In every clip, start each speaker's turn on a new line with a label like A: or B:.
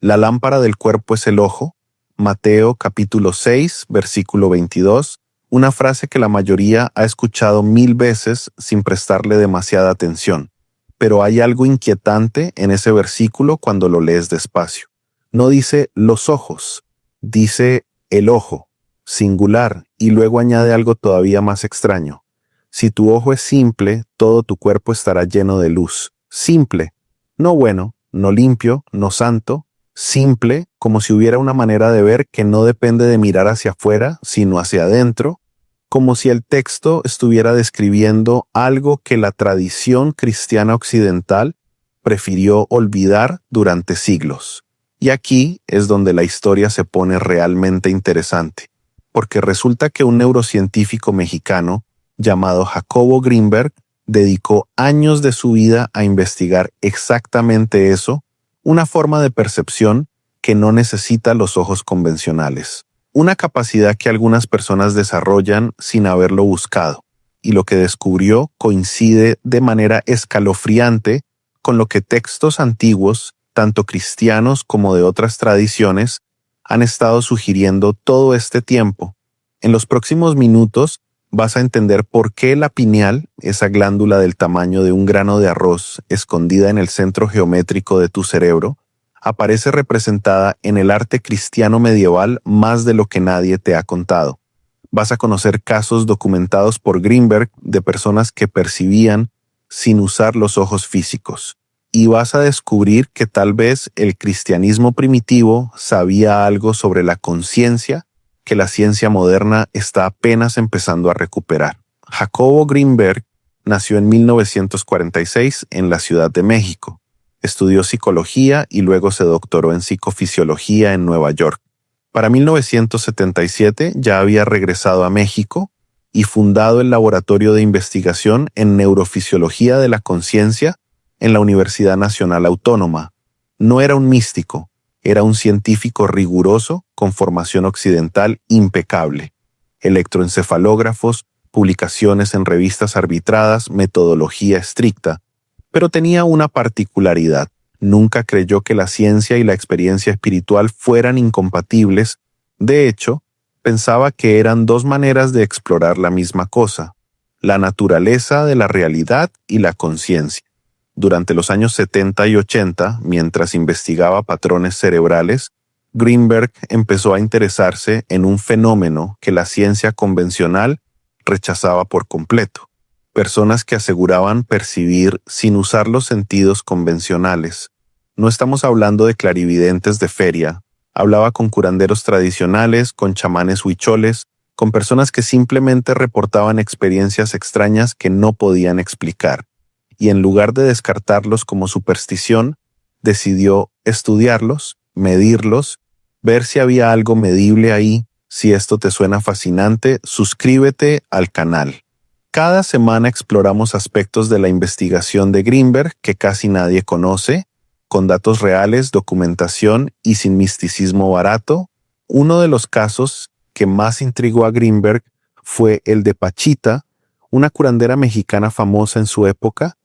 A: La lámpara del cuerpo es el ojo. Mateo capítulo 6, versículo 22, una frase que la mayoría ha escuchado 1000 veces sin prestarle demasiada atención. Pero hay algo inquietante en ese versículo cuando lo lees despacio. No dice los ojos, dice el ojo, singular, y luego añade algo todavía más extraño. Si tu ojo es simple, todo tu cuerpo estará lleno de luz. Simple, no bueno, no limpio, no santo, simple, como si hubiera una manera de ver que no depende de mirar hacia afuera, sino hacia adentro, como si el texto estuviera describiendo algo que la tradición cristiana occidental prefirió olvidar durante siglos. Y aquí es donde la historia se pone realmente interesante, porque resulta que un neurocientífico mexicano llamado Jacobo Greenberg dedicó años de su vida a investigar exactamente eso, una forma de percepción que no necesita los ojos convencionales. Una capacidad que algunas personas desarrollan sin haberlo buscado, y lo que descubrió coincide de manera escalofriante con lo que textos antiguos, tanto cristianos como de otras tradiciones, han estado sugiriendo todo este tiempo. En los próximos minutos vas a entender por qué la pineal, esa glándula del tamaño de un grano de arroz escondida en el centro geométrico de tu cerebro, aparece representada en el arte cristiano medieval más de lo que nadie te ha contado. Vas a conocer casos documentados por Greenberg de personas que percibían sin usar los ojos físicos. Y vas a descubrir que tal vez el cristianismo primitivo sabía algo sobre la conciencia que la ciencia moderna está apenas empezando a recuperar. Jacobo Greenberg nació en 1946 en la Ciudad de México. Estudió psicología y luego se doctoró en psicofisiología en Nueva York. Para 1977 ya había regresado a México y fundado el Laboratorio de Investigación en Neurofisiología de la Conciencia en la Universidad Nacional Autónoma. No era un místico, era un científico riguroso con formación occidental impecable. Electroencefalógrafos, publicaciones en revistas arbitradas, metodología estricta. Pero tenía una particularidad. Nunca creyó que la ciencia y la experiencia espiritual fueran incompatibles. De hecho, pensaba que eran dos maneras de explorar la misma cosa, la naturaleza de la realidad y la conciencia. Durante los años 70 y 80, mientras investigaba patrones cerebrales, Greenberg empezó a interesarse en un fenómeno que la ciencia convencional rechazaba por completo. Personas que aseguraban percibir sin usar los sentidos convencionales. No estamos hablando de clarividentes de feria. Hablaba con curanderos tradicionales, con chamanes huicholes, con personas que simplemente reportaban experiencias extrañas que no podían explicar. Y en lugar de descartarlos como superstición, decidió estudiarlos, medirlos, ver si había algo medible ahí. Si esto te suena fascinante, suscríbete al canal. Cada semana exploramos aspectos de la investigación de Greenberg que casi nadie conoce, con datos reales, documentación y sin misticismo barato. Uno de los casos que más intrigó a Greenberg fue el de Pachita, una curandera mexicana famosa en su época.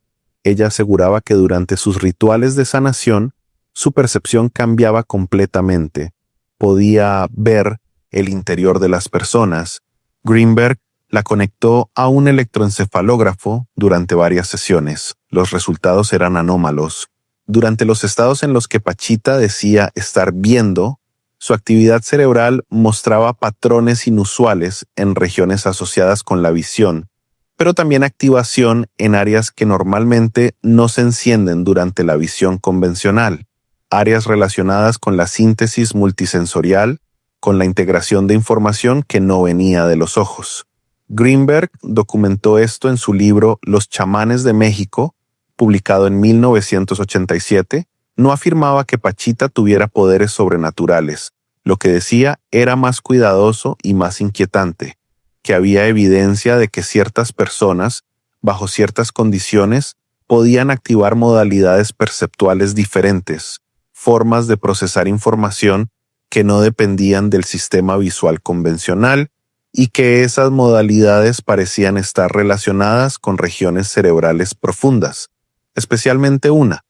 A: Ella aseguraba que durante sus rituales de sanación, su percepción cambiaba completamente. Podía ver el interior de las personas. Greenberg la conectó a un electroencefalógrafo durante varias sesiones. Los resultados eran anómalos. Durante los estados en los que Pachita decía estar viendo, su actividad cerebral mostraba patrones inusuales en regiones asociadas con la visión, pero también activación en áreas que normalmente no se encienden durante la visión convencional, áreas relacionadas con la síntesis multisensorial, con la integración de información que no venía de los ojos. Greenberg documentó esto en su libro Los chamanes de México, publicado en 1987. No afirmaba que Pachita tuviera poderes sobrenaturales. Lo que decía era más cuidadoso y más inquietante, que había evidencia de que ciertas personas, bajo ciertas condiciones, podían activar modalidades perceptuales diferentes, formas de procesar información que no dependían del sistema visual convencional, y que esas modalidades parecían estar relacionadas con regiones cerebrales profundas, especialmente una,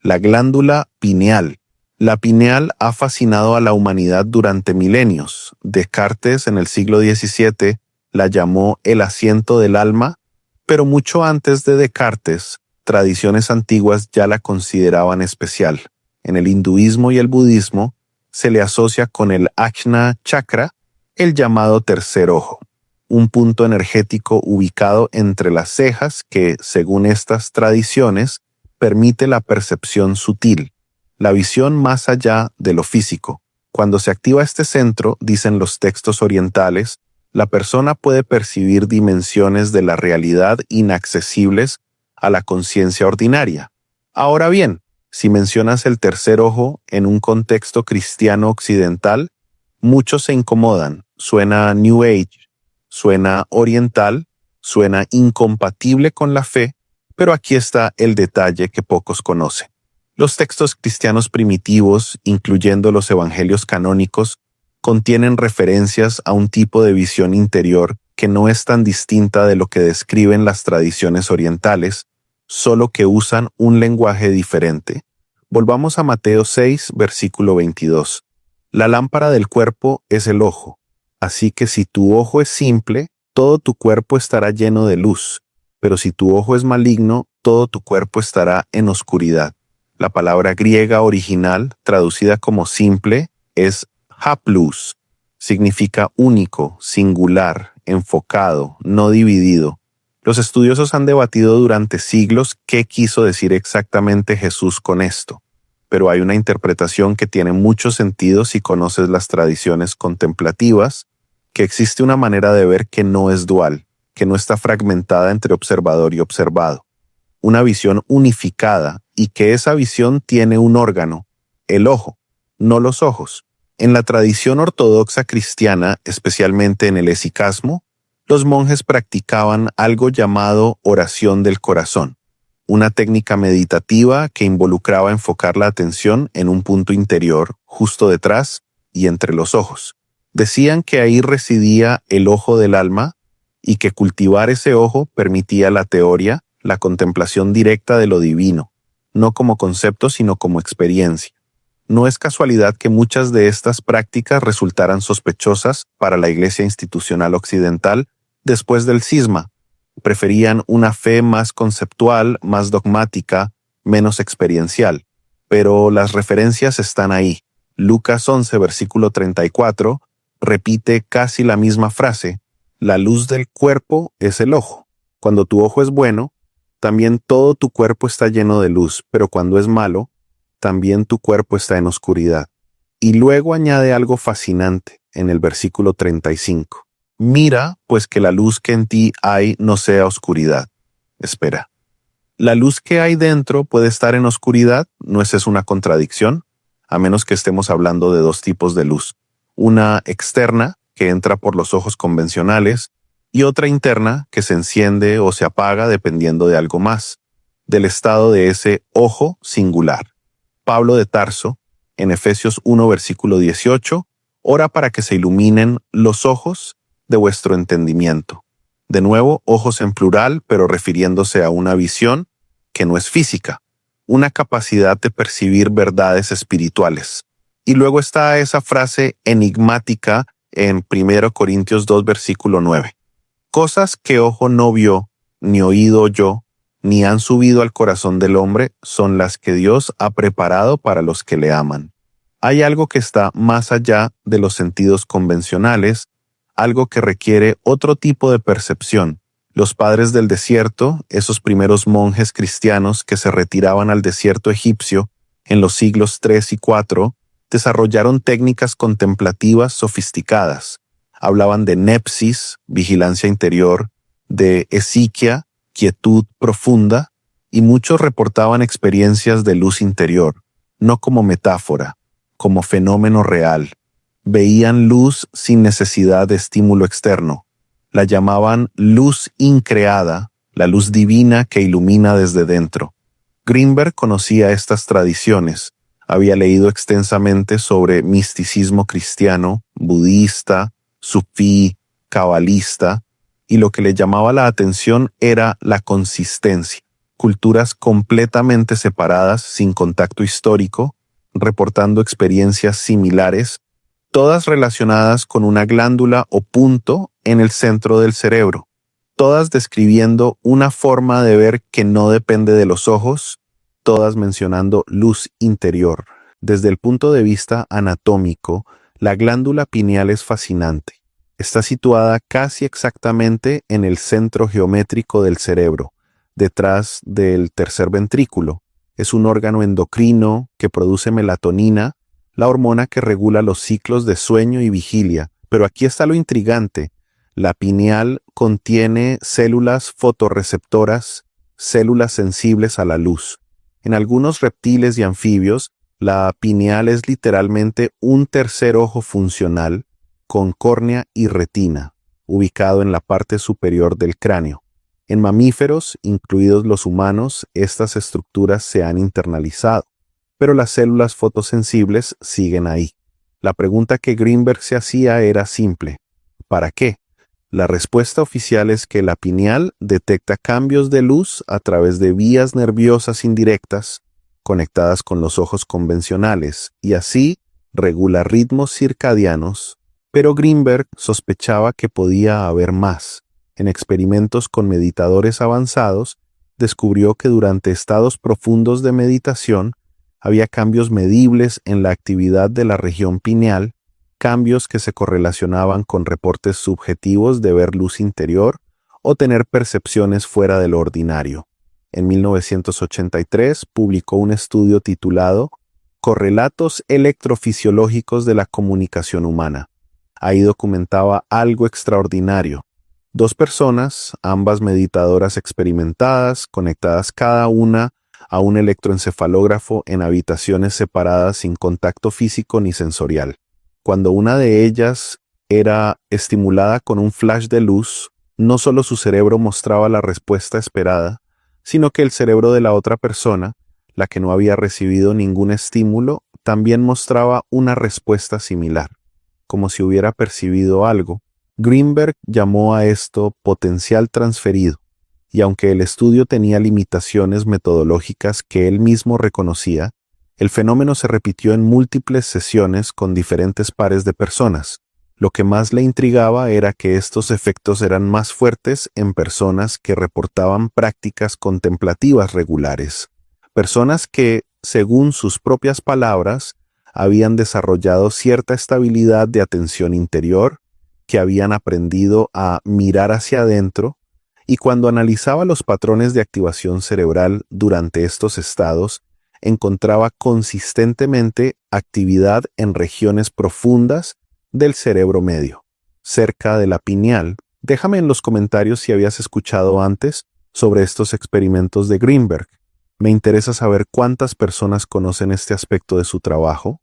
A: la glándula pineal, La pineal ha fascinado a la humanidad durante milenios. Descartes en el siglo XVII la llamó el asiento del alma, pero mucho antes de Descartes, tradiciones antiguas ya la consideraban especial. En el hinduismo y el budismo se le asocia con el Ajna Chakra, el llamado tercer ojo, un punto energético ubicado entre las cejas que, según estas tradiciones, permite la percepción sutil, la visión más allá de lo físico. Cuando se activa este centro, dicen los textos orientales, la persona puede percibir dimensiones de la realidad inaccesibles a la conciencia ordinaria. Ahora bien, si mencionas el tercer ojo en un contexto cristiano occidental, muchos se incomodan. Suena New Age, suena oriental, suena incompatible con la fe, pero aquí está el detalle que pocos conocen. Los textos cristianos primitivos, incluyendo los evangelios canónicos, contienen referencias a un tipo de visión interior que no es tan distinta de lo que describen las tradiciones orientales, solo que usan un lenguaje diferente. Volvamos a Mateo 6, versículo 22. La lámpara del cuerpo es el ojo, así que si tu ojo es simple, todo tu cuerpo estará lleno de luz, pero si tu ojo es maligno, todo tu cuerpo estará en oscuridad. La palabra griega original, traducida como simple, es haplus. Significa único, singular, enfocado, no dividido. Los estudiosos han debatido durante siglos qué quiso decir exactamente Jesús con esto, pero hay una interpretación que tiene mucho sentido si conoces las tradiciones contemplativas, que existe una manera de ver que no es dual, que no está fragmentada entre observador y observado. Una visión unificada y que esa visión tiene un órgano, el ojo, no los ojos. En la tradición ortodoxa cristiana, especialmente en el hesicasmo, los monjes practicaban algo llamado oración del corazón, una técnica meditativa que involucraba enfocar la atención en un punto interior, justo detrás y entre los ojos. Decían que ahí residía el ojo del alma y que cultivar ese ojo permitía la teoría, la contemplación directa de lo divino, no como concepto sino como experiencia. No es casualidad que muchas de estas prácticas resultaran sospechosas para la Iglesia institucional occidental después del cisma. Preferían una fe más conceptual, más dogmática, menos experiencial. Pero las referencias están ahí. Lucas 11, versículo 34, repite casi la misma frase: la luz del cuerpo es el ojo. Cuando tu ojo es bueno, también todo tu cuerpo está lleno de luz, pero cuando es malo, también tu cuerpo está en oscuridad. Y luego añade algo fascinante en el versículo 35. Mira, pues que la luz que en ti hay no sea oscuridad. Espera. ¿La luz que hay dentro puede estar en oscuridad? ¿No es eso una contradicción? A menos que estemos hablando de dos tipos de luz. Una externa, que entra por los ojos convencionales, y otra interna, que se enciende o se apaga dependiendo de algo más, del estado de ese ojo singular. Pablo de Tarso, en Efesios 1, versículo 18, ora para que se iluminen los ojos de vuestro entendimiento. De nuevo, ojos en plural, pero refiriéndose a una visión que no es física, una capacidad de percibir verdades espirituales. Y luego está esa frase enigmática en 1 Corintios 2, versículo 9. Cosas que ojo no vio, ni oído oyó, ni han subido al corazón del hombre, son las que Dios ha preparado para los que le aman. Hay algo que está más allá de los sentidos convencionales, algo que requiere otro tipo de percepción. Los padres del desierto, esos primeros monjes cristianos que se retiraban al desierto egipcio en los siglos 3 y 4, desarrollaron técnicas contemplativas sofisticadas. Hablaban de nepsis, vigilancia interior, de esiquia, quietud profunda, y muchos reportaban experiencias de luz interior, no como metáfora, como fenómeno real. Veían luz sin necesidad de estímulo externo. La llamaban luz increada, la luz divina que ilumina desde dentro. Greenberg conocía estas tradiciones, había leído extensamente sobre misticismo cristiano, budista, sufí, cabalista, y lo que le llamaba la atención era la consistencia. Culturas completamente separadas, sin contacto histórico, reportando experiencias similares, todas relacionadas con una glándula o punto en el centro del cerebro, todas describiendo una forma de ver que no depende de los ojos, todas mencionando luz interior. Desde el punto de vista anatómico, la glándula pineal es fascinante. Está situada casi exactamente en el centro geométrico del cerebro, detrás del tercer ventrículo. Es un órgano endocrino que produce melatonina, la hormona que regula los ciclos de sueño y vigilia. Pero aquí está lo intrigante. La pineal contiene células fotorreceptoras, células sensibles a la luz. En algunos reptiles y anfibios, la pineal es literalmente un tercer ojo funcional con córnea y retina, ubicado en la parte superior del cráneo. En mamíferos, incluidos los humanos, estas estructuras se han internalizado, pero las células fotosensibles siguen ahí. La pregunta que Greenberg se hacía era simple: ¿para qué? La respuesta oficial es que la pineal detecta cambios de luz a través de vías nerviosas indirectas conectadas con los ojos convencionales y así regula ritmos circadianos, pero Greenberg sospechaba que podía haber más. En experimentos con meditadores avanzados, descubrió que durante estados profundos de meditación había cambios medibles en la actividad de la región pineal, cambios que se correlacionaban con reportes subjetivos de ver luz interior o tener percepciones fuera de lo ordinario. En 1983 publicó un estudio titulado Correlatos electrofisiológicos de la comunicación humana. Ahí documentaba algo extraordinario. 2 personas, ambas meditadoras experimentadas, conectadas cada una a un electroencefalógrafo en habitaciones separadas sin contacto físico ni sensorial. Cuando una de ellas era estimulada con un flash de luz, no solo su cerebro mostraba la respuesta esperada, sino que el cerebro de la otra persona, la que no había recibido ningún estímulo, también mostraba una respuesta similar, como si hubiera percibido algo. Greenberg llamó a esto potencial transferido, y aunque el estudio tenía limitaciones metodológicas que él mismo reconocía, el fenómeno se repitió en múltiples sesiones con diferentes pares de personas. Lo que más le intrigaba era que estos efectos eran más fuertes en personas que reportaban prácticas contemplativas regulares, personas que, según sus propias palabras, habían desarrollado cierta estabilidad de atención interior, que habían aprendido a mirar hacia adentro, y cuando analizaba los patrones de activación cerebral durante estos estados, encontraba consistentemente actividad en regiones profundas del cerebro medio, cerca de la pineal. Déjame en los comentarios si habías escuchado antes sobre estos experimentos de Greenberg. Me interesa saber cuántas personas conocen este aspecto de su trabajo.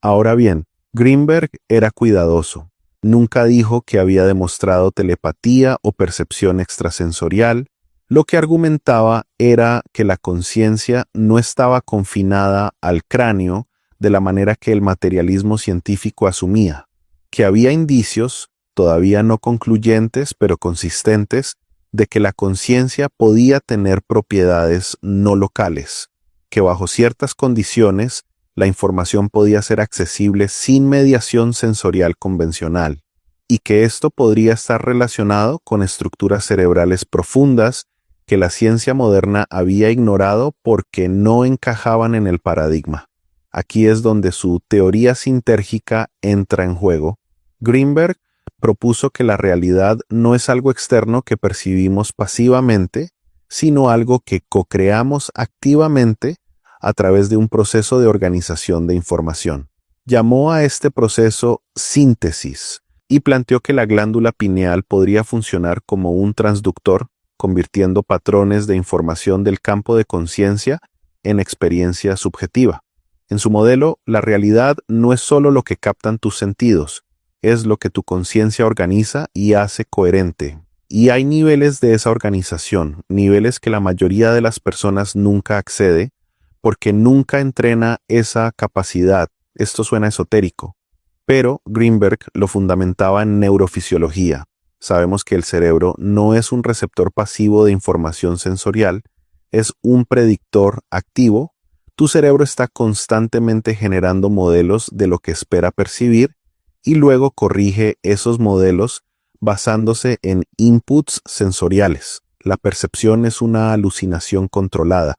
A: Ahora bien, Greenberg era cuidadoso. Nunca dijo que había demostrado telepatía o percepción extrasensorial. Lo que argumentaba era que la conciencia no estaba confinada al cráneo de la manera que el materialismo científico asumía, que había indicios, todavía no concluyentes pero consistentes, de que la conciencia podía tener propiedades no locales, que bajo ciertas condiciones la información podía ser accesible sin mediación sensorial convencional, y que esto podría estar relacionado con estructuras cerebrales profundas que la ciencia moderna había ignorado porque no encajaban en el paradigma. Aquí es donde su teoría sintérgica entra en juego. Greenberg propuso que la realidad no es algo externo que percibimos pasivamente, sino algo que co-creamos activamente a través de un proceso de organización de información. Llamó a este proceso síntesis y planteó que la glándula pineal podría funcionar como un transductor, convirtiendo patrones de información del campo de conciencia en experiencia subjetiva. En su modelo, la realidad no es solo lo que captan tus sentidos, es lo que tu conciencia organiza y hace coherente. Y hay niveles de esa organización, niveles que la mayoría de las personas nunca accede, porque nunca entrena esa capacidad. Esto suena esotérico, pero Greenberg lo fundamentaba en neurofisiología. Sabemos que el cerebro no es un receptor pasivo de información sensorial, es un predictor activo, Tu cerebro está constantemente generando modelos de lo que espera percibir y luego corrige esos modelos basándose en inputs sensoriales. La percepción es una alucinación controlada,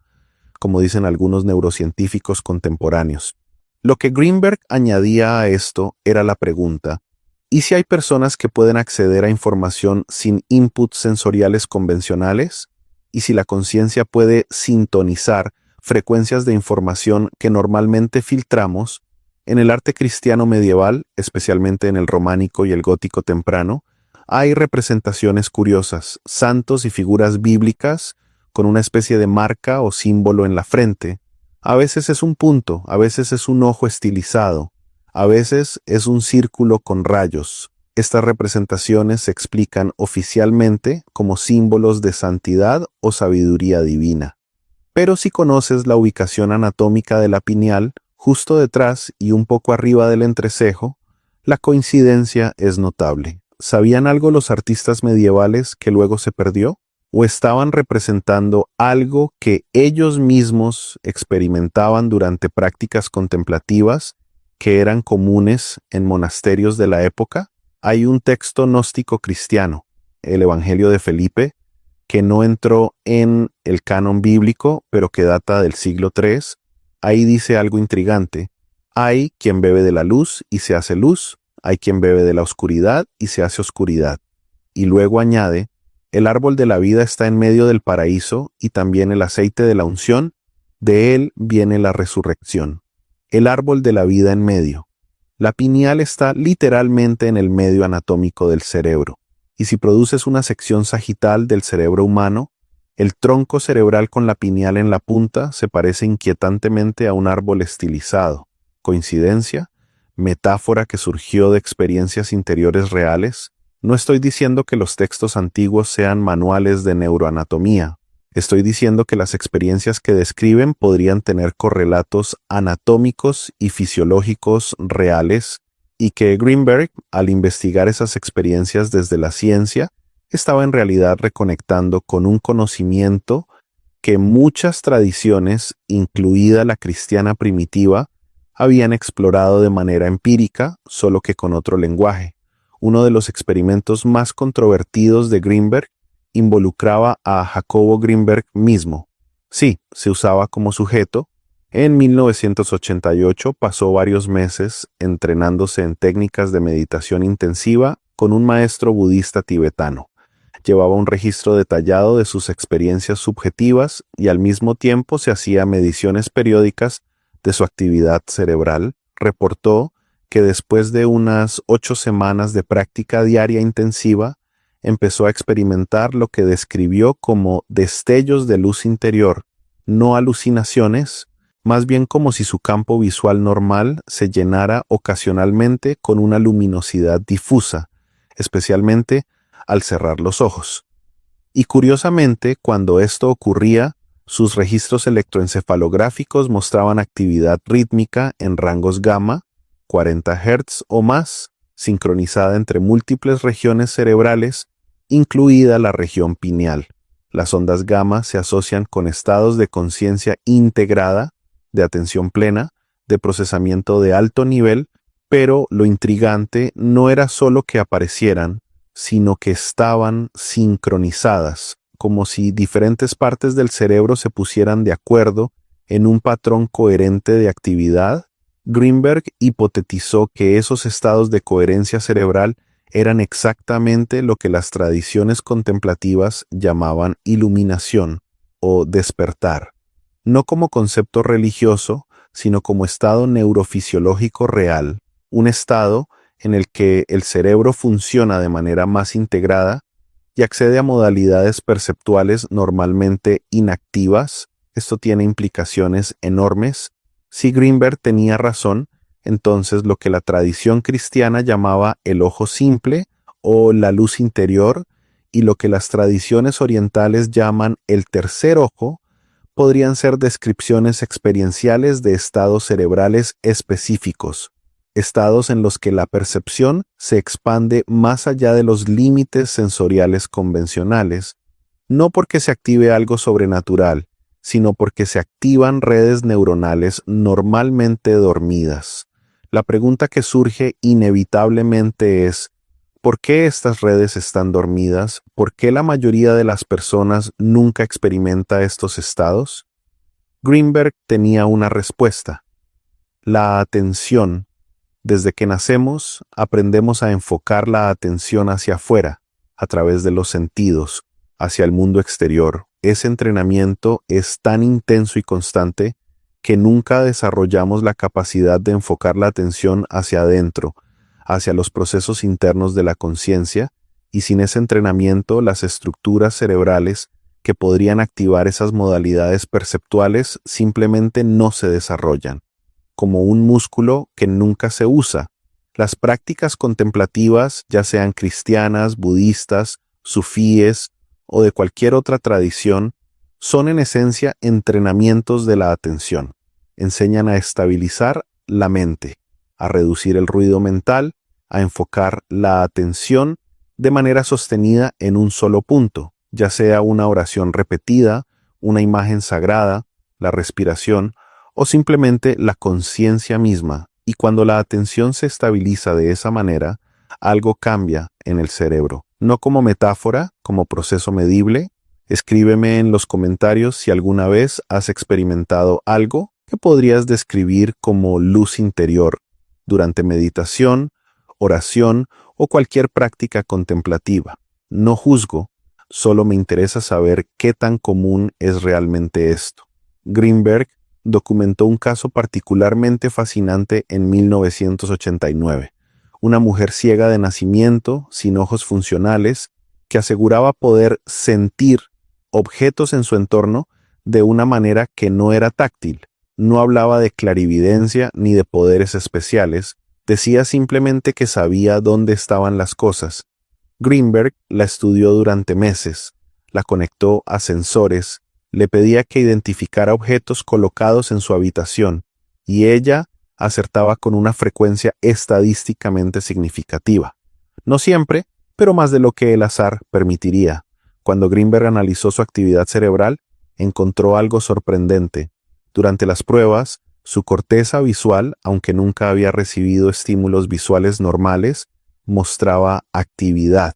A: como dicen algunos neurocientíficos contemporáneos. Lo que Greenberg añadía a esto era la pregunta: ¿y si hay personas que pueden acceder a información sin inputs sensoriales convencionales? ¿Y si la conciencia puede sintonizar frecuencias de información que normalmente filtramos? En el arte cristiano medieval, especialmente en el románico y el gótico temprano, hay representaciones curiosas, santos y figuras bíblicas con una especie de marca o símbolo en la frente. A veces es un punto, a veces es un ojo estilizado, a veces es un círculo con rayos. Estas representaciones se explican oficialmente como símbolos de santidad o sabiduría divina. Pero si conoces la ubicación anatómica de la pineal, justo detrás y un poco arriba del entrecejo, la coincidencia es notable. ¿Sabían algo los artistas medievales que luego se perdió? ¿O estaban representando algo que ellos mismos experimentaban durante prácticas contemplativas que eran comunes en monasterios de la época? Hay un texto gnóstico cristiano, el Evangelio de Felipe, que no entró en el canon bíblico, pero que data del siglo III. Ahí dice algo intrigante: hay quien bebe de la luz y se hace luz, hay quien bebe de la oscuridad y se hace oscuridad. Y luego añade: el árbol de la vida está en medio del paraíso y también el aceite de la unción, de él viene la resurrección. El árbol de la vida en medio. La pineal está literalmente en el medio anatómico del cerebro, y si produces una sección sagital del cerebro humano, el tronco cerebral con la pineal en la punta se parece inquietantemente a un árbol estilizado. ¿Coincidencia? ¿Metáfora que surgió de experiencias interiores reales? No estoy diciendo que los textos antiguos sean manuales de neuroanatomía. Estoy diciendo que las experiencias que describen podrían tener correlatos anatómicos y fisiológicos reales, y que Greenberg, al investigar esas experiencias desde la ciencia, estaba en realidad reconectando con un conocimiento que muchas tradiciones, incluida la cristiana primitiva, habían explorado de manera empírica, solo que con otro lenguaje. Uno de los experimentos más controvertidos de Greenberg involucraba a Jacobo Greenberg mismo. Sí, se usaba como sujeto. En 1988 pasó varios meses entrenándose en técnicas de meditación intensiva con un maestro budista tibetano. Llevaba un registro detallado de sus experiencias subjetivas y al mismo tiempo se hacía mediciones periódicas de su actividad cerebral. Reportó que después de unas 8 semanas de práctica diaria intensiva, empezó a experimentar lo que describió como destellos de luz interior, no alucinaciones, más bien como si su campo visual normal se llenara ocasionalmente con una luminosidad difusa, especialmente al cerrar los ojos. Y curiosamente, cuando esto ocurría, sus registros electroencefalográficos mostraban actividad rítmica en rangos gamma, 40 Hz o más, sincronizada entre múltiples regiones cerebrales, incluida la región pineal. Las ondas gamma se asocian con estados de conciencia integrada, de atención plena, de procesamiento de alto nivel, pero lo intrigante no era solo que aparecieran, sino que estaban sincronizadas, como si diferentes partes del cerebro se pusieran de acuerdo en un patrón coherente de actividad. Greenberg hipotetizó que esos estados de coherencia cerebral eran exactamente lo que las tradiciones contemplativas llamaban iluminación o despertar, no como concepto religioso, sino como estado neurofisiológico real, un estado en el que el cerebro funciona de manera más integrada y accede a modalidades perceptuales normalmente inactivas. Esto tiene implicaciones enormes. Si Greenberg tenía razón, entonces lo que la tradición cristiana llamaba el ojo simple o la luz interior y lo que las tradiciones orientales llaman el tercer ojo podrían ser descripciones experienciales de estados cerebrales específicos, estados en los que la percepción se expande más allá de los límites sensoriales convencionales, no porque se active algo sobrenatural, sino porque se activan redes neuronales normalmente dormidas. La pregunta que surge inevitablemente es, ¿por qué estas redes están dormidas? ¿Por qué la mayoría de las personas nunca experimenta estos estados? Greenberg tenía una respuesta. La atención. Desde que nacemos, aprendemos a enfocar la atención hacia afuera, a través de los sentidos, hacia el mundo exterior. Ese entrenamiento es tan intenso y constante que nunca desarrollamos la capacidad de enfocar la atención hacia adentro, hacia los procesos internos de la conciencia, y sin ese entrenamiento las estructuras cerebrales que podrían activar esas modalidades perceptuales simplemente no se desarrollan. Como un músculo que nunca se usa. Las prácticas contemplativas, ya sean cristianas, budistas, sufíes o de cualquier otra tradición, son en esencia entrenamientos de la atención. Enseñan a estabilizar la mente, a reducir el ruido mental, a enfocar la atención de manera sostenida en un solo punto, ya sea una oración repetida, una imagen sagrada, la respiración, o simplemente la conciencia misma, y cuando la atención se estabiliza de esa manera, algo cambia en el cerebro. No como metáfora, como proceso medible. Escríbeme en los comentarios si alguna vez has experimentado algo que podrías describir como luz interior durante meditación, oración o cualquier práctica contemplativa. No juzgo, solo me interesa saber qué tan común es realmente esto. Greenberg documentó un caso particularmente fascinante en 1989. Una mujer ciega de nacimiento, sin ojos funcionales, que aseguraba poder sentir objetos en su entorno de una manera que no era táctil. No hablaba de clarividencia ni de poderes especiales, decía simplemente que sabía dónde estaban las cosas. Greenberg la estudió durante meses, la conectó a sensores, le pedía que identificara objetos colocados en su habitación, y ella acertaba con una frecuencia estadísticamente significativa. No siempre, pero más de lo que el azar permitiría. Cuando Greenberg analizó su actividad cerebral, encontró algo sorprendente. Durante las pruebas, su corteza visual, aunque nunca había recibido estímulos visuales normales, mostraba actividad,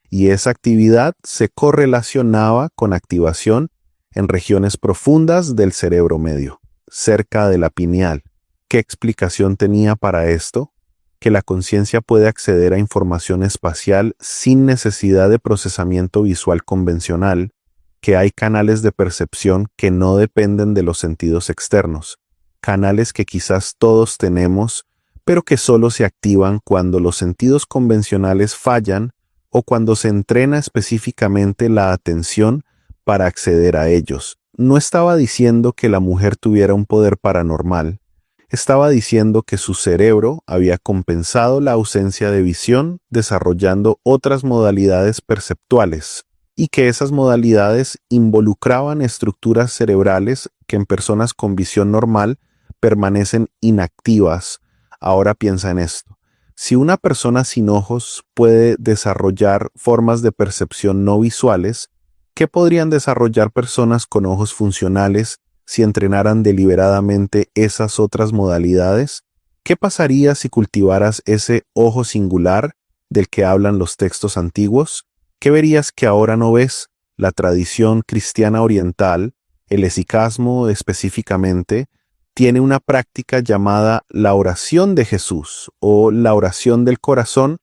A: y esa actividad se correlacionaba con activación en regiones profundas del cerebro medio, cerca de la pineal. ¿Qué explicación tenía para esto? Que la conciencia puede acceder a información espacial sin necesidad de procesamiento visual convencional, que hay canales de percepción que no dependen de los sentidos externos, canales que quizás todos tenemos, pero que solo se activan cuando los sentidos convencionales fallan o cuando se entrena específicamente la atención para acceder a ellos. No estaba diciendo que la mujer tuviera un poder paranormal, estaba diciendo que su cerebro había compensado la ausencia de visión desarrollando otras modalidades perceptuales, y que esas modalidades involucraban estructuras cerebrales que en personas con visión normal permanecen inactivas. Ahora piensa en esto. Si una persona sin ojos puede desarrollar formas de percepción no visuales, ¿qué podrían desarrollar personas con ojos funcionales si entrenaran deliberadamente esas otras modalidades? ¿Qué pasaría si cultivaras ese ojo singular del que hablan los textos antiguos? ¿Qué verías que ahora no ves? La tradición cristiana oriental, el hesicasmo específicamente, tiene una práctica llamada la oración de Jesús o la oración del corazón.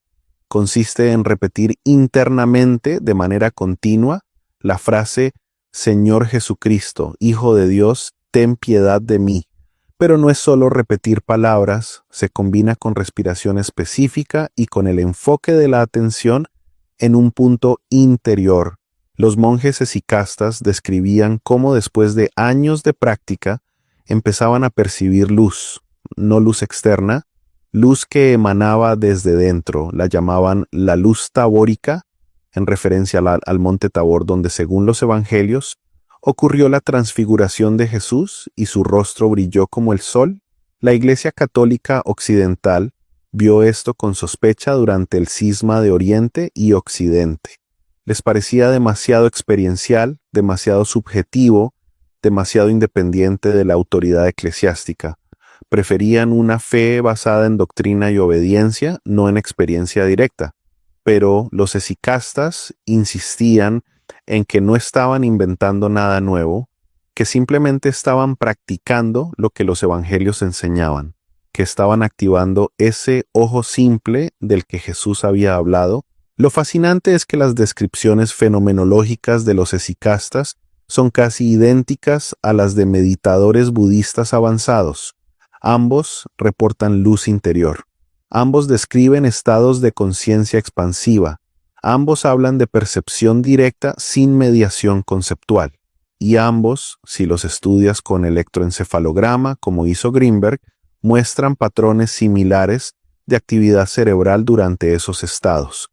A: Consiste en repetir internamente de manera continua la frase Señor Jesucristo, Hijo de Dios, ten piedad de mí. Pero no es solo repetir palabras, se combina con respiración específica y con el enfoque de la atención en un punto interior. Los monjes hesicastas describían cómo después de años de práctica empezaban a percibir luz, no luz externa, luz que emanaba desde dentro. La llamaban la luz tabórica, en referencia al monte Tabor, donde según los evangelios ocurrió la transfiguración de Jesús y su rostro brilló como el sol. La Iglesia Católica Occidental vio esto con sospecha durante el cisma de Oriente y Occidente. Les parecía demasiado experiencial, demasiado subjetivo, demasiado independiente de la autoridad eclesiástica. Preferían una fe basada en doctrina y obediencia, no en experiencia directa. Pero los esicastas insistían en que no estaban inventando nada nuevo, que simplemente estaban practicando lo que los evangelios enseñaban, que estaban activando ese ojo simple del que Jesús había hablado. Lo fascinante es que las descripciones fenomenológicas de los esicastas son casi idénticas a las de meditadores budistas avanzados. Ambos reportan luz interior. Ambos describen estados de conciencia expansiva. Ambos hablan de percepción directa sin mediación conceptual. Y ambos, si los estudias con electroencefalograma, como hizo Greenberg, muestran patrones similares de actividad cerebral durante esos estados.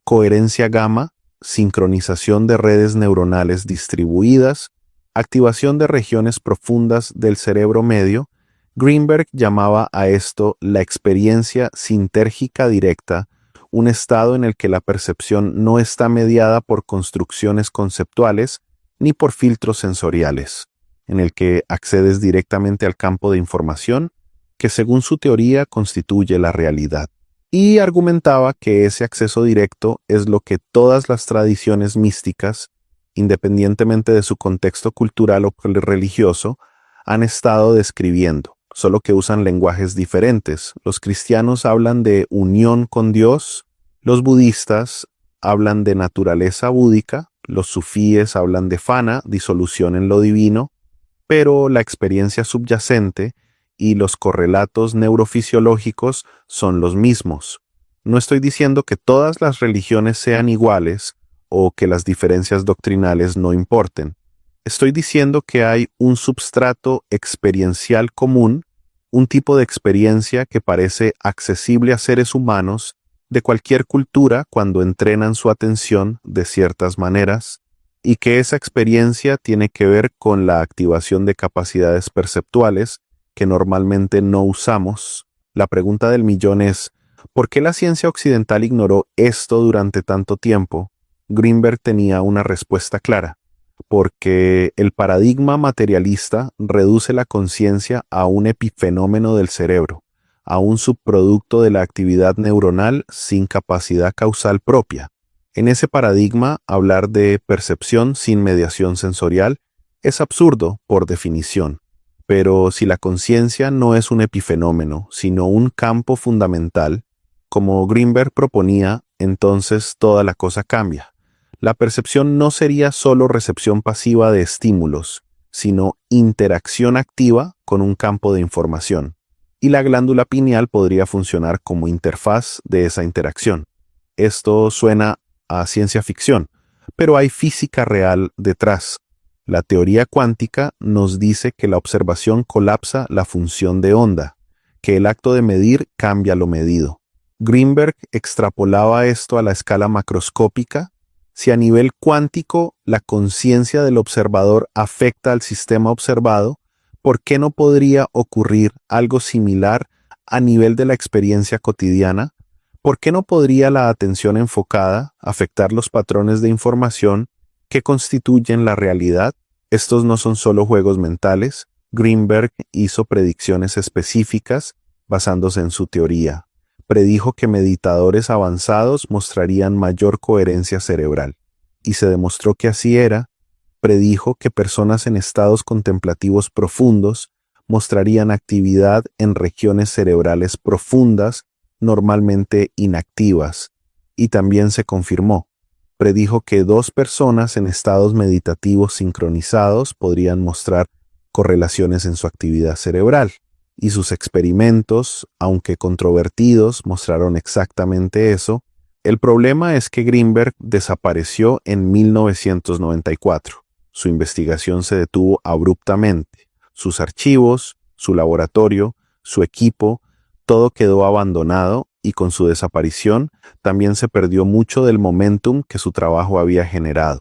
A: Coherencia gamma, sincronización de redes neuronales distribuidas, activación de regiones profundas del cerebro medio. Greenberg llamaba a esto la experiencia sintérgica directa, un estado en el que la percepción no está mediada por construcciones conceptuales ni por filtros sensoriales, en el que accedes directamente al campo de información que según su teoría constituye la realidad. Y argumentaba que ese acceso directo es lo que todas las tradiciones místicas, independientemente de su contexto cultural o religioso, han estado describiendo, solo que usan lenguajes diferentes. Los cristianos hablan de unión con Dios, los budistas hablan de naturaleza búdica, los sufíes hablan de fana, disolución en lo divino, pero la experiencia subyacente y los correlatos neurofisiológicos son los mismos. No estoy diciendo que todas las religiones sean iguales o que las diferencias doctrinales no importen. Estoy diciendo que hay un substrato experiencial común, un tipo de experiencia que parece accesible a seres humanos de cualquier cultura cuando entrenan su atención de ciertas maneras, y que esa experiencia tiene que ver con la activación de capacidades perceptuales que normalmente no usamos. La pregunta del millón es, ¿por qué la ciencia occidental ignoró esto durante tanto tiempo? Greenberg tenía una respuesta clara. Porque el paradigma materialista reduce la conciencia a un epifenómeno del cerebro, a un subproducto de la actividad neuronal sin capacidad causal propia. En ese paradigma, hablar de percepción sin mediación sensorial es absurdo por definición. Pero si la conciencia no es un epifenómeno, sino un campo fundamental, como Greenberg proponía, entonces toda la cosa cambia. La percepción no sería solo recepción pasiva de estímulos, sino interacción activa con un campo de información. Y la glándula pineal podría funcionar como interfaz de esa interacción. Esto suena a ciencia ficción, pero hay física real detrás. La teoría cuántica nos dice que la observación colapsa la función de onda, que el acto de medir cambia lo medido. Greenberg extrapolaba esto a la escala macroscópica. Si a nivel cuántico la conciencia del observador afecta al sistema observado, ¿por qué no podría ocurrir algo similar a nivel de la experiencia cotidiana? ¿Por qué no podría la atención enfocada afectar los patrones de información que constituyen la realidad? Estos no son solo juegos mentales. Greenberg hizo predicciones específicas basándose en su teoría. Predijo que meditadores avanzados mostrarían mayor coherencia cerebral. Y se demostró que así era. Predijo que personas en estados contemplativos profundos mostrarían actividad en regiones cerebrales profundas, normalmente inactivas. Y también se confirmó. Predijo que 2 personas en estados meditativos sincronizados podrían mostrar correlaciones en su actividad cerebral. Y sus experimentos, aunque controvertidos, mostraron exactamente eso. El problema es que Greenberg desapareció en 1994. Su investigación se detuvo abruptamente. Sus archivos, su laboratorio, su equipo, todo quedó abandonado y con su desaparición también se perdió mucho del momentum que su trabajo había generado.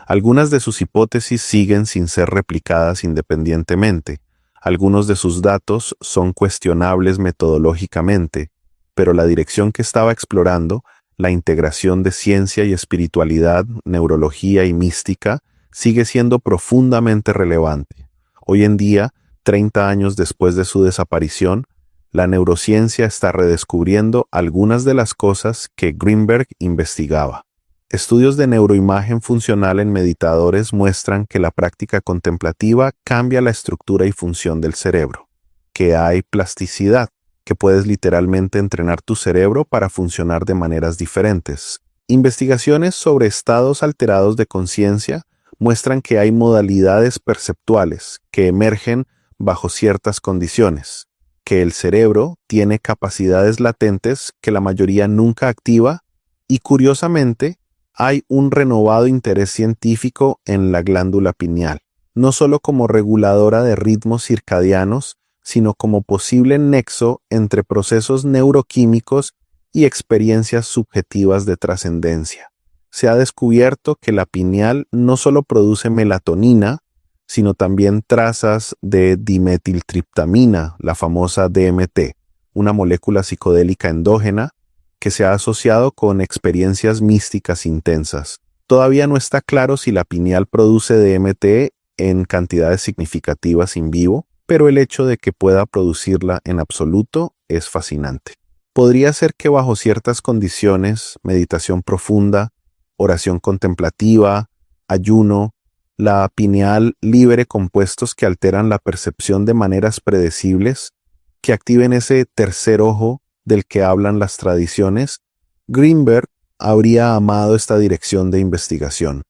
A: Algunas de sus hipótesis siguen sin ser replicadas independientemente. Algunos de sus datos son cuestionables metodológicamente, pero la dirección que estaba explorando, la integración de ciencia y espiritualidad, neurología y mística, sigue siendo profundamente relevante. Hoy en día, 30 años después de su desaparición, la neurociencia está redescubriendo algunas de las cosas que Greenberg investigaba. Estudios de neuroimagen funcional en meditadores muestran que la práctica contemplativa cambia la estructura y función del cerebro, que hay plasticidad, que puedes literalmente entrenar tu cerebro para funcionar de maneras diferentes. Investigaciones sobre estados alterados de conciencia muestran que hay modalidades perceptuales que emergen bajo ciertas condiciones, que el cerebro tiene capacidades latentes que la mayoría nunca activa y, curiosamente, hay un renovado interés científico en la glándula pineal, no solo como reguladora de ritmos circadianos, sino como posible nexo entre procesos neuroquímicos y experiencias subjetivas de trascendencia. Se ha descubierto que la pineal no solo produce melatonina, sino también trazas de dimetiltriptamina, la famosa DMT, una molécula psicodélica endógena que se ha asociado con experiencias místicas intensas. Todavía no está claro si la pineal produce DMT en cantidades significativas in vivo, pero el hecho de que pueda producirla en absoluto es fascinante. Podría ser que bajo ciertas condiciones, meditación profunda, oración contemplativa, ayuno, la pineal libere compuestos que alteran la percepción de maneras predecibles, que activen ese tercer ojo del que hablan las tradiciones. Greenberg habría amado esta dirección de investigación.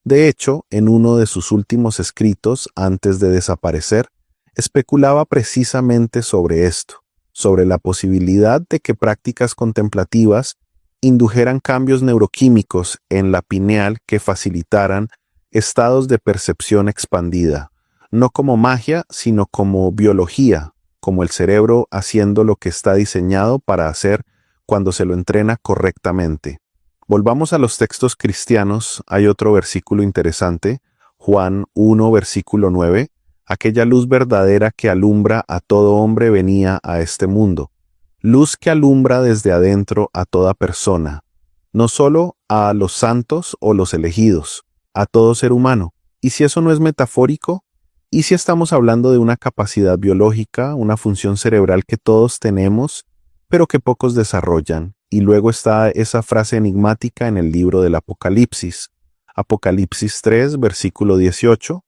A: De hecho, en uno de sus últimos escritos, antes de desaparecer, especulaba precisamente sobre esto, sobre la posibilidad de que prácticas contemplativas indujeran cambios neuroquímicos en la pineal que facilitaran estados de percepción expandida, no como magia, sino como biología, como el cerebro haciendo lo que está diseñado para hacer cuando se lo entrena correctamente. Volvamos a los textos cristianos. Hay otro versículo interesante, Juan 1, versículo 9. Aquella luz verdadera que alumbra a todo hombre venía a este mundo. Luz que alumbra desde adentro a toda persona, no solo a los santos o los elegidos, a todo ser humano. ¿Y si eso no es metafórico? ¿Y si estamos hablando de una capacidad biológica, una función cerebral que todos tenemos, pero que pocos desarrollan? Y luego está esa frase enigmática en el libro del Apocalipsis. Apocalipsis 3, versículo 18.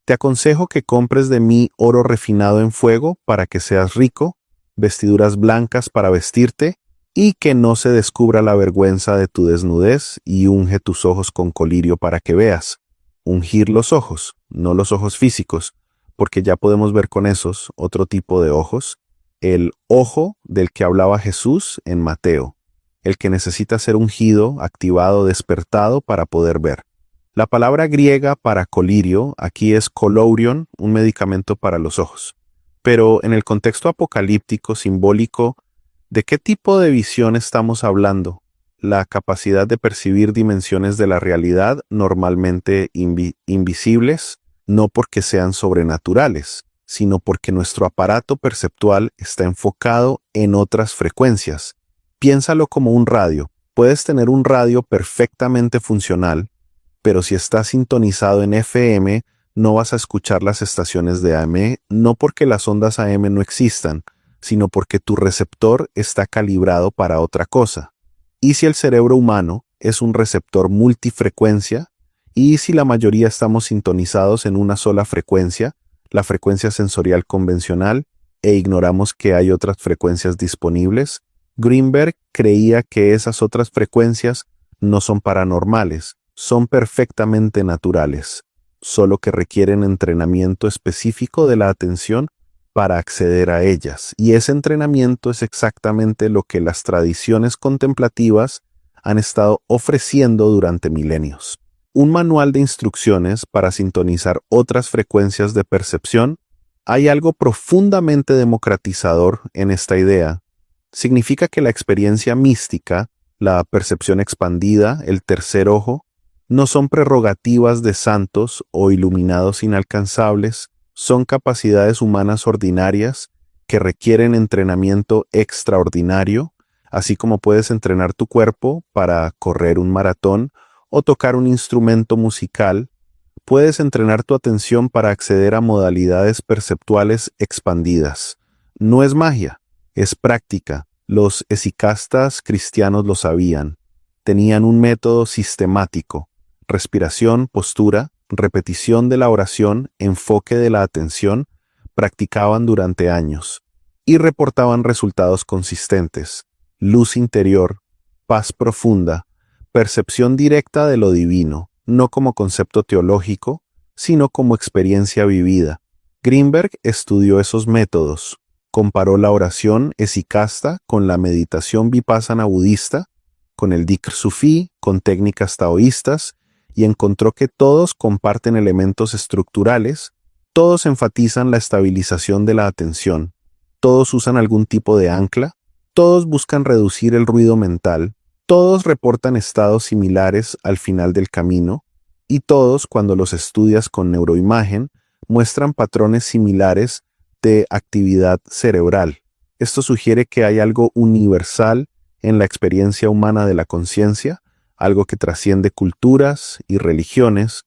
A: Te aconsejo que compres de mí oro refinado en fuego para que seas rico, vestiduras blancas para vestirte, y que no se descubra la vergüenza de tu desnudez, y unge tus ojos con colirio para que veas. Ungir los ojos, no los ojos físicos, porque ya podemos ver con esos otro tipo de ojos, el ojo del que hablaba Jesús en Mateo, el que necesita ser ungido, activado, despertado para poder ver. La palabra griega para colirio aquí es colourion, un medicamento para los ojos. Pero en el contexto apocalíptico, simbólico, ¿de qué tipo de visión estamos hablando? La capacidad de percibir dimensiones de la realidad normalmente invisibles, no porque sean sobrenaturales, sino porque nuestro aparato perceptual está enfocado en otras frecuencias. Piénsalo como un radio. Puedes tener un radio perfectamente funcional, pero si estás sintonizado en FM, no vas a escuchar las estaciones de AM, no porque las ondas AM no existan, sino porque tu receptor está calibrado para otra cosa. ¿Y si el cerebro humano es un receptor multifrecuencia? ¿Y si la mayoría estamos sintonizados en una sola frecuencia, la frecuencia sensorial convencional, e ignoramos que hay otras frecuencias disponibles? Greenberg creía que esas otras frecuencias no son paranormales, son perfectamente naturales, solo que requieren entrenamiento específico de la atención para acceder a ellas, y ese entrenamiento es exactamente lo que las tradiciones contemplativas han estado ofreciendo durante milenios. Un manual de instrucciones para sintonizar otras frecuencias de percepción. Hay algo profundamente democratizador en esta idea. Significa que la experiencia mística, la percepción expandida, el tercer ojo, no son prerrogativas de santos o iluminados inalcanzables, son capacidades humanas ordinarias que requieren entrenamiento extraordinario, así como puedes entrenar tu cuerpo para correr un maratón o tocar un instrumento musical, Puedes entrenar tu atención para acceder a modalidades perceptuales expandidas. No es magia, es práctica. Los esicastas cristianos lo sabían. Tenían un método sistemático: respiración, postura, repetición de la oración, enfoque de la atención. Practicaban durante años y reportaban resultados consistentes: luz interior, paz profunda, percepción directa de lo divino, no como concepto teológico, sino como experiencia vivida. Greenberg estudió esos métodos, comparó la oración esicasta con la meditación vipassana budista, con el dhikr sufí, con técnicas taoístas, y encontró que todos comparten elementos estructurales, todos enfatizan la estabilización de la atención, todos usan algún tipo de ancla, todos buscan reducir el ruido mental, todos reportan estados similares al final del camino, y todos, cuando los estudias con neuroimagen, muestran patrones similares de actividad cerebral. Esto sugiere que hay algo universal en la experiencia humana de la conciencia, algo que trasciende culturas y religiones,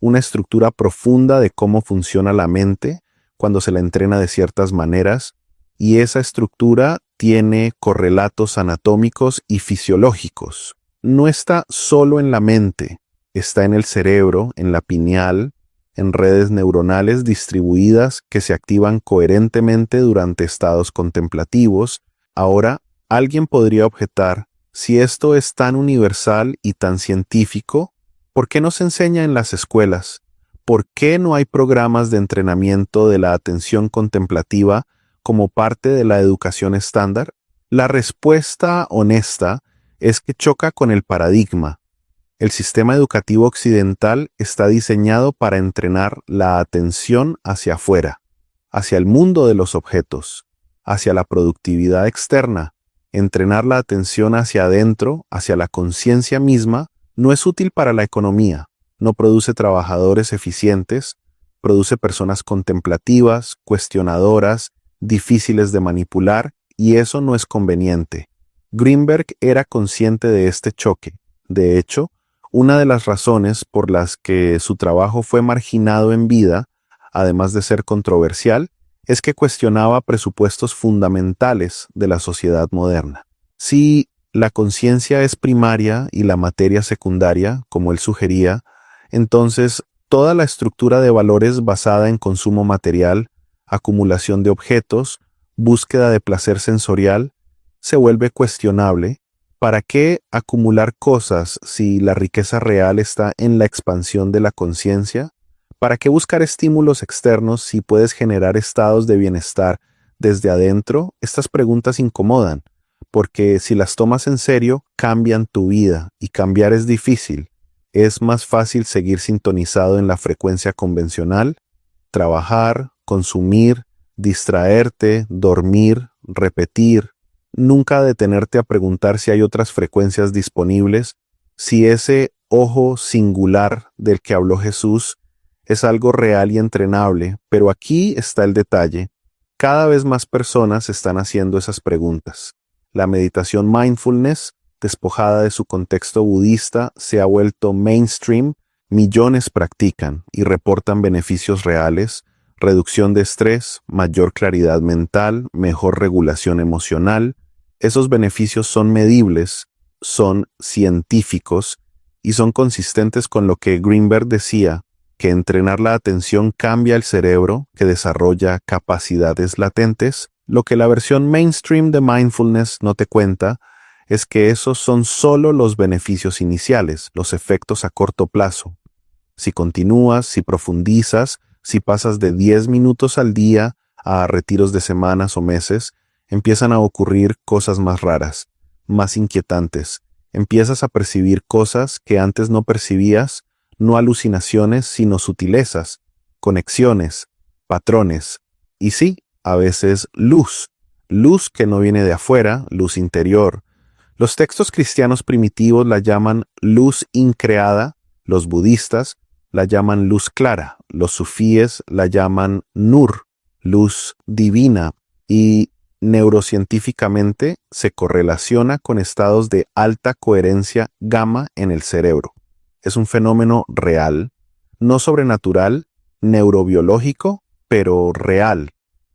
A: una estructura profunda de cómo funciona la mente cuando se la entrena de ciertas maneras, y esa estructura tiene correlatos anatómicos y fisiológicos. No está solo en la mente, está en el cerebro, en la pineal, en redes neuronales distribuidas que se activan coherentemente durante estados contemplativos. Ahora, alguien podría objetar: si esto es tan universal y tan científico, ¿por qué no se enseña en las escuelas? ¿Por qué no hay programas de entrenamiento de la atención contemplativa como parte de la educación estándar? La respuesta honesta es que choca con el paradigma. El sistema educativo occidental está diseñado para entrenar la atención hacia afuera, hacia el mundo de los objetos, hacia la productividad externa. Entrenar la atención hacia adentro, hacia la conciencia misma, no es útil para la economía. No produce trabajadores eficientes, produce personas contemplativas, cuestionadoras, difíciles de manipular, y eso no es conveniente. Greenberg era consciente de este choque. De hecho, una de las razones por las que su trabajo fue marginado en vida, además de ser controversial, es que cuestionaba presupuestos fundamentales de la sociedad moderna. Si la conciencia es primaria y la materia secundaria, como él sugería, entonces toda la estructura de valores basada en consumo material, acumulación de objetos, búsqueda de placer sensorial, se vuelve cuestionable. ¿Para qué acumular cosas si la riqueza real está en la expansión de la conciencia? ¿Para qué buscar estímulos externos si puedes generar estados de bienestar desde adentro? Estas preguntas incomodan, porque si las tomas en serio, cambian tu vida, y cambiar es difícil. Es más fácil seguir sintonizado en la frecuencia convencional, trabajar, consumir, distraerte, dormir, repetir. Nunca detenerte a preguntar si hay otras frecuencias disponibles, si ese ojo singular del que habló Jesús es algo real y entrenable. Pero aquí está el detalle: cada vez más personas están haciendo esas preguntas. La meditación mindfulness, despojada de su contexto budista, se ha vuelto mainstream. Millones practican y reportan beneficios reales: reducción de estrés, mayor claridad mental, mejor regulación emocional. Esos beneficios son medibles, son científicos y son consistentes con lo que Greenberg decía, que entrenar la atención cambia el cerebro, que desarrolla capacidades latentes. Lo que la versión mainstream de mindfulness no te cuenta es que esos son solo los beneficios iniciales, los efectos a corto plazo. Si continúas, si profundizas, si pasas de 10 minutos al día a retiros de semanas o meses, empiezan a ocurrir cosas más raras, más inquietantes. Empiezas a percibir cosas que antes no percibías, no alucinaciones, sino sutilezas, conexiones, patrones. Y sí, a veces luz que no viene de afuera, luz interior. Los textos cristianos primitivos la llaman luz increada, los budistas la llaman luz clara, los sufíes la llaman nur, luz divina, y neurocientíficamente se correlaciona con estados de alta coherencia gamma en el cerebro. Es un fenómeno real. No sobrenatural, neurobiológico, pero real.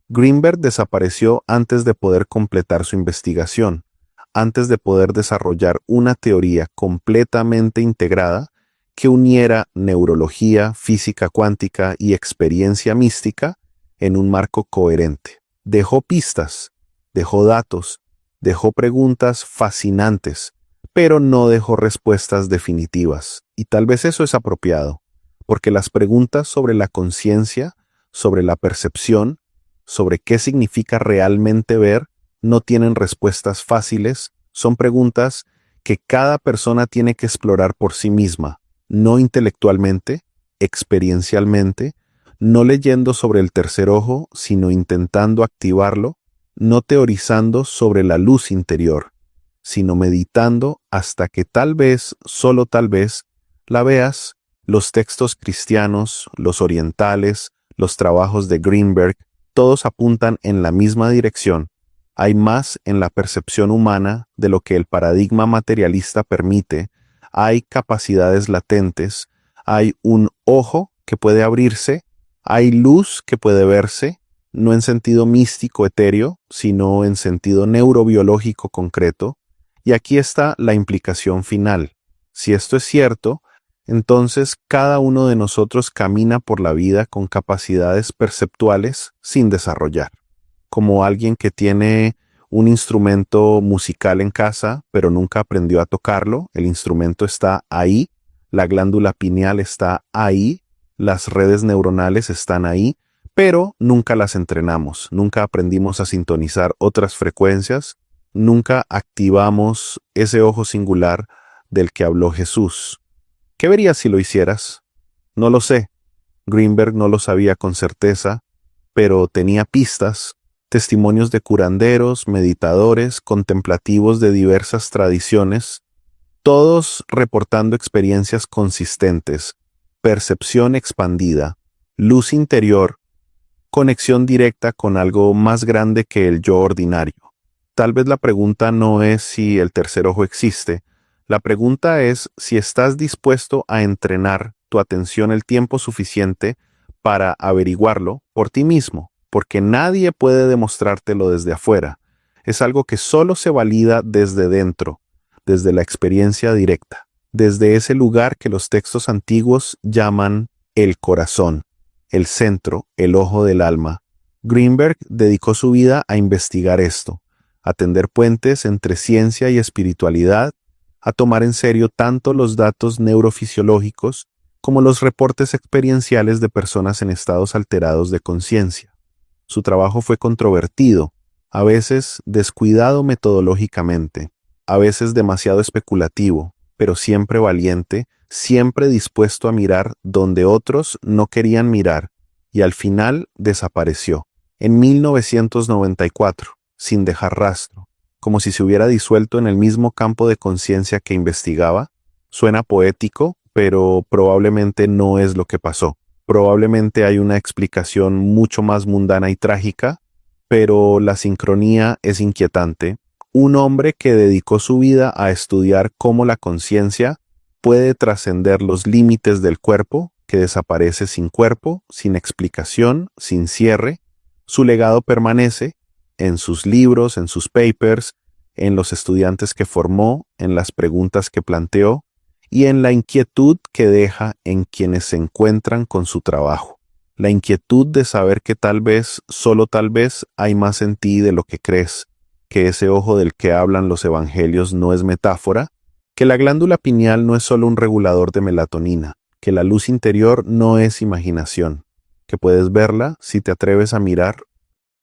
A: Greenberg desapareció antes de poder completar su investigación, antes de poder desarrollar una teoría completamente integrada que uniera neurología, física cuántica y experiencia mística en un marco coherente. Dejó pistas, dejó datos, dejó preguntas fascinantes, pero no dejó respuestas definitivas. Y tal vez eso es apropiado, porque las preguntas sobre la conciencia, sobre la percepción, sobre qué significa realmente ver, no tienen respuestas fáciles, son preguntas que cada persona tiene que explorar por sí misma, no intelectualmente, experiencialmente, no leyendo sobre el tercer ojo, sino intentando activarlo, no teorizando sobre la luz interior, sino meditando hasta que tal vez, solo tal vez, la veas. Los textos cristianos, los orientales, los trabajos de Greenberg, todos apuntan en la misma dirección. Hay más en la percepción humana de lo que el paradigma materialista permite. Hay capacidades latentes, hay un ojo que puede abrirse, hay luz que puede verse, no en sentido místico etéreo, sino en sentido neurobiológico concreto. Y aquí está la implicación final. Si esto es cierto, entonces cada uno de nosotros camina por la vida con capacidades perceptuales sin desarrollar. Como alguien que tiene un instrumento musical en casa, pero nunca aprendió a tocarlo, el instrumento está ahí, la glándula pineal está ahí, las redes neuronales están ahí, pero nunca las entrenamos, nunca aprendimos a sintonizar otras frecuencias, nunca activamos ese ojo singular del que habló Jesús. ¿Qué verías si lo hicieras? No lo sé. Greenberg no lo sabía con certeza, pero tenía pistas, testimonios de curanderos, meditadores, contemplativos de diversas tradiciones, todos reportando experiencias consistentes, percepción expandida, luz interior, conexión directa con algo más grande que el yo ordinario. Tal vez la pregunta no es si el tercer ojo existe, la pregunta es si estás dispuesto a entrenar tu atención el tiempo suficiente para averiguarlo por ti mismo, porque nadie puede demostrártelo desde afuera. Es algo que solo se valida desde dentro, desde la experiencia directa, desde ese lugar que los textos antiguos llaman el corazón, el centro, el ojo del alma. Greenberg dedicó su vida a investigar esto, a tender puentes entre ciencia y espiritualidad, a tomar en serio tanto los datos neurofisiológicos como los reportes experienciales de personas en estados alterados de conciencia. Su trabajo fue controvertido, a veces descuidado metodológicamente, a veces demasiado especulativo, pero siempre valiente, siempre dispuesto a mirar donde otros no querían mirar, y al final desapareció, en 1994, sin dejar rastro, como si se hubiera disuelto en el mismo campo de conciencia que investigaba. Suena poético, pero probablemente no es lo que pasó. Probablemente hay una explicación mucho más mundana y trágica, pero la sincronía es inquietante. Un hombre que dedicó su vida a estudiar cómo la conciencia puede trascender los límites del cuerpo, que desaparece sin cuerpo, sin explicación, sin cierre. Su legado permanece en sus libros, en sus papers, en los estudiantes que formó, en las preguntas que planteó y en la inquietud que deja en quienes se encuentran con su trabajo. La inquietud de saber que tal vez, solo tal vez, hay más en ti de lo que crees, que ese ojo del que hablan los evangelios no es metáfora, que la glándula pineal no es solo un regulador de melatonina, que la luz interior no es imaginación, que puedes verla si te atreves a mirar